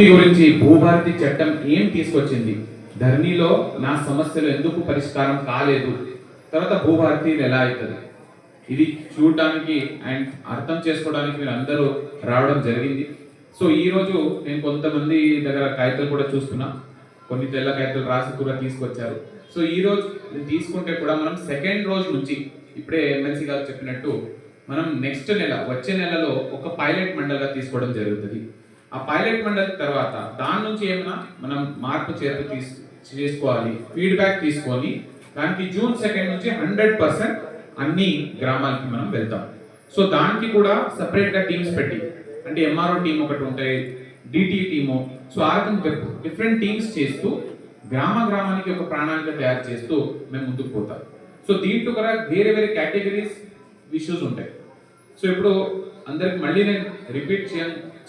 గురించి భూభారతి చట్టం ఏం తీసుకొచ్చింది, ధరణిలో నా సమస్యలు ఎందుకు పరిష్కారం కాలేదు, తర్వాత భూభారతి ఎలా అవుతుంది, ఇది చూడడానికి అండ్ అర్థం చేసుకోవడానికి మీరు అందరూ రావడం జరిగింది. సో ఈ రోజు నేను కొంతమంది దగ్గర కాగితాలు కూడా చూస్తున్నా, కొన్ని తెల్ల కాగితాలు రాసి కూడా తీసుకొచ్చారు. సో ఈ రోజు తీసుకుంటే కూడా మనం సెకండ్ రోజు నుంచి ఇప్పుడే ఎమ్మెల్సీ గారు చెప్పినట్టు మనం నెక్స్ట్ నెల వచ్చే నెలలో ఒక పైలట్ మండల్గా తీసుకోవడం జరుగుతుంది. ఆ పైలట్ మండల్ తర్వాత దాని నుంచి ఏమైనా మనం మార్పు చేర్పు చేసుకోవాలి, ఫీడ్బ్యాక్ తీసుకొని దానికి జూన్ 2 నుంచి 100% అన్ని గ్రామాలకి మనం వెళ్తాం. సో దానికి కూడా సపరేట్గా టీమ్స్ పెట్టి, అంటే ఎంఆర్ఓ టీం ఒకటి ఉంటాయి, డిటి టీము, సో ఆ రకంగా డిఫరెంట్ టీమ్స్ చేస్తూ గ్రామానికి ఒక ప్రణాళిక తయారు చేస్తూ మేము ముందుకు పోతాం. సో దీంట్లో కూడా వేరే వేరే కేటగిరీస్ ఇష్యూస్ ఉంటాయి. సో ఇప్పుడు అందరికి మళ్ళీ నేను రిపీట్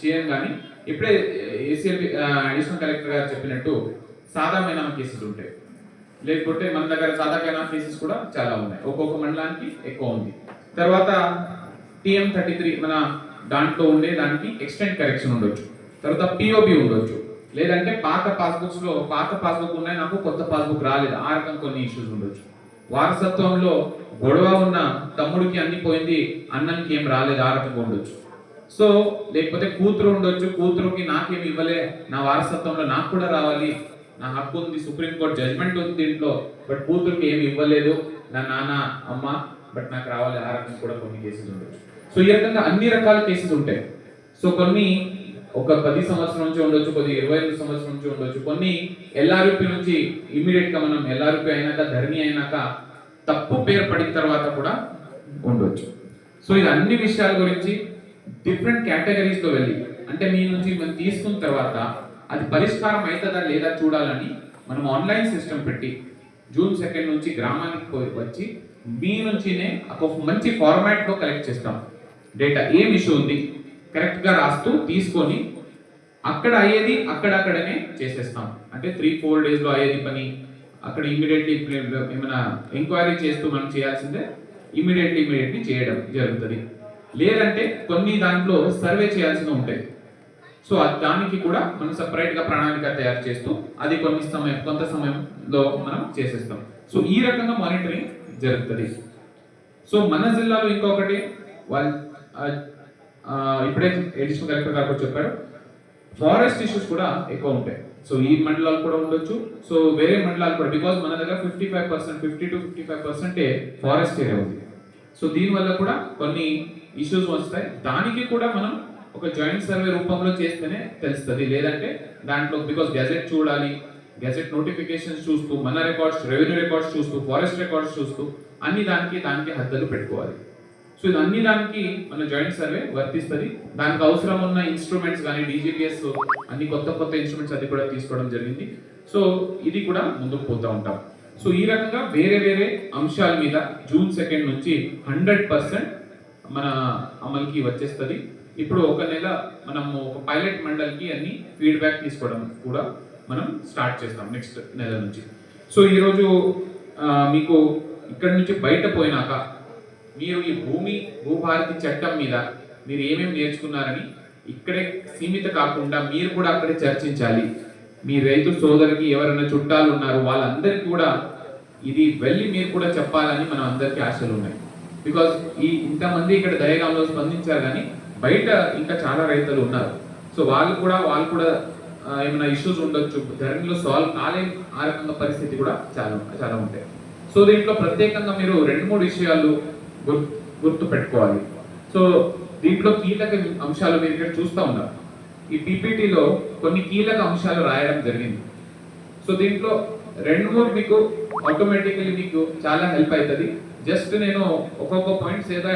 చేయను కానీ ఇప్పుడే ఏసీఎల్బి అడిషనల్ కలెక్టర్ గారు చెప్పినట్టు సాధామైన కేసెస్ ఉంటాయి, లేకపోతే మన దగ్గర సాధారణ కేసెస్ కూడా చాలా ఉన్నాయి, ఒక్కొక్క మండలానికి ఎక్కువ ఉంది. తర్వాత TM33 మన దాంట్లో ఉండే దానికి ఎక్స్టెంట్ కరెక్షన్ ఉండొచ్చు, తర్వాత POB ఉండొచ్చు, లేదంటే పాత పాస్బుక్ ఉన్నాయి, నాకు కొత్త పాస్బుక్ రాలేదు, ఆ రకం కొన్ని ఇష్యూస్ ఉండొచ్చు. వారసత్వంలో గొడవ ఉన్న తమ్ముడికి అన్ని పోయింది, అన్నకి ఏం రాలేదు, ఆ రకంగా ఉండొచ్చు. సో లేకపోతే కూతురు ఉండొచ్చు, కూతురుకి నాకేమి ఇవ్వలే, నా వారసత్వంలో నాకు కూడా రావాలి, నా హక్కు ఉంది, సుప్రీంకోర్టు జడ్జ్మెంట్ ఉంది దీంట్లో, బట్ కూతురుకి ఏమి ఇవ్వలేదు, నా నాన్న అమ్మ బట్ నాకు రావాలి, ఆ రకం కూడా కొన్ని కేసులు ఉండొచ్చు. సో ఈ రకంగా అన్ని రకాల కేసులు ఉంటాయి. సో కొన్ని ఒక 10 సంవత్సరం నుంచి ఉండొచ్చు, కొద్ది 25 సంవత్సరం నుంచి ఉండొచ్చు, కొన్ని LRP నుంచి ఇమీడియట్ గా మనం LRP అయినాక ధరణి అయినాక తప్పు పేరు పడిన తర్వాత కూడా ఉండొచ్చు. సో ఇది అన్ని విషయాల గురించి డిఫరెంట్ కేటగిరీస్ లో వెళ్ళి, అంటే మీ నుంచి మనం తీసుకున్న తర్వాత అది పరిష్కారం అవుతుందా లేదా చూడాలని మనం ఆన్లైన్ సిస్టమ్ పెట్టి జూన్ 2 నుంచి గ్రామానికి వచ్చి మీ నుంచినే ఒక మంచి ఫార్మాట్ లో కలెక్ట్ చేస్తాం. డేటా ఏం ఇష్యూ ఉంది కరెక్ట్ గా రాస్తూ తీసుకొని అక్కడ అయ్యేది అక్కడనే చేసేస్తాం. అంటే 3-4 days లో అయ్యేది పని అక్కడ ఇమీడియట్లీ ఏమైనా ఎంక్వైరీ చేస్తూ మనం చేయాల్సిందే ఇమీడియట్లీ చేయడం జరుగుతుంది. లేదంటే కొన్ని దాంట్లో సర్వే చేయాల్సి ఉంటాయి. సో దానికి కూడా మనం సపరేట్ గా ప్రణాళిక తయారు చేస్తూ అది కొంత సమయంలో మనం చేసేస్తాం. సో ఈ రకంగా మానిటరింగ్ జరుగుతుంది. సో మన జిల్లాలో ఇంకొకటి వాళ్ళు ఇప్పుడే అడిషనల్ కలెక్టర్ గారు చెప్పారు, ఫారెస్ట్ ఇష్యూస్ కూడా ఎక్కువ ఉంటాయి. సో ఈ మండలాలు కూడా ఉండొచ్చు, సో వేరే మండలాలు కూడా, బికాజ్ మన దగ్గర 50 to 55% ఫారెస్ట్ ఏరియా ఉంది. సో దీనివల్ల కూడా కొన్ని ఇష్యూస్ వస్తాయి. దానికి కూడా మనం ఒక జాయింట్ సర్వే రూపంలో చేస్తేనే తెలుస్తుంది. లేదంటే దాంట్లో బికాజ్ గెజెట్ చూడాలి, గెజెట్ నోటిఫికేషన్స్ చూస్తూ, మన రికార్డ్స్, రెవెన్యూ రికార్డ్స్ చూస్తూ, ఫారెస్ట్ రికార్డ్స్ చూస్తూ అన్ని దానికి హద్దులు పెట్టుకోవాలి. సో ఇది అన్ని దానికి మన జాయింట్ సర్వే వర్తిస్తుంది. దానికి అవసరం ఉన్న ఇన్స్ట్రుమెంట్స్ కానీ DGPS అన్ని కొత్త ఇన్స్ట్రుమెంట్స్ అది కూడా తీసుకోవడం జరిగింది. సో ఇది కూడా ముందుకు పోతూ ఉంటాం. సో ఈ రకంగా వేరే అంశాల మీద జూన్ 2 నుంచి 100% మన అమలుకి వచ్చేస్తుంది. ఇప్పుడు ఒక నెల మనము ఒక పైలట్ మండల్కి అన్ని ఫీడ్బ్యాక్ తీసుకోవడం కూడా మనం స్టార్ట్ చేస్తాం నెక్స్ట్ నెల నుంచి. సో ఈరోజు మీకు ఇక్కడ నుంచి బయట పోయినాక మీరు ఈ భూభారతి చట్టం మీద మీరు ఏమేమి నేర్చుకున్నారని ఇక్కడే సీమిత కాకుండా మీరు కూడా అక్కడే చర్చించాలి. మీ రైతు సోదరికి ఎవరైనా చుట్టాలు ఉన్నారు వాళ్ళందరికీ కూడా ఇది వెళ్ళి మీరు కూడా చెప్పాలని మనం అందరికీ ఆశలు ఉన్నాయి. బికాజ్ ఇంతమంది ఇక్కడ దయగాంలో స్పందించారు, కానీ బయట ఇంకా చాలా రైతులు ఉన్నారు. సో వాళ్ళు కూడా ఏమైనా ఇష్యూస్ ఉండొచ్చు, ధరణిలో సాల్వ్ కాలేని ఆ రకంగా పరిస్థితి కూడా చాలా ఉంటాయి. సో దీంట్లో ప్రత్యేకంగా మీరు 2-3 విషయాలు గుర్తు పెట్టుకోవాలి. సో దీంట్లో కీలక అంశాలు మీరు ఇక్కడ చూస్తూ ఉన్నారు. ఈ PPTలో కొన్ని కీలక అంశాలు రాయడం జరిగింది. సో దీంట్లో 2-3 మీకు ఆటోమేటికలీ మీకు చాలా హెల్ప్ అవుతుంది. జస్ట్ నేను ఒక్కొక్క పాయింట్స్ ఏదో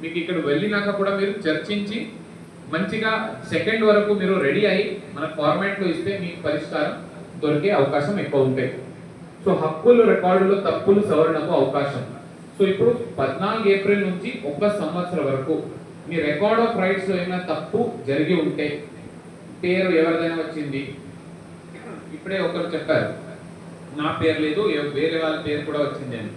మీకు ఇక్కడ వెళ్ళినాక కూడా మీరు చర్చించి మంచిగా 2 వరకు మీరు రెడీ అయ్యి మన ఫార్మాట్లో ఇస్తే మీకు పరిష్కారం దొరికే అవకాశం ఎక్కువ ఉంటాయి. సో హక్కులు రికార్డులు తప్పులు సవరణకు అవకాశం. సో ఇప్పుడు 14 ఏప్రిల్ నుంచి 1 సంవత్సరం వరకు మీ రికార్డ్ ఆఫ్ రైట్స్ లో ఏమైనా తప్పు జరిగి ఉంటే, పేరు ఎవరిదైనా వచ్చింది, ఇప్పుడే ఒకరు చెప్పారు నా పేరు లేదు వేరే వాళ్ళ పేరు కూడా వచ్చింది అని,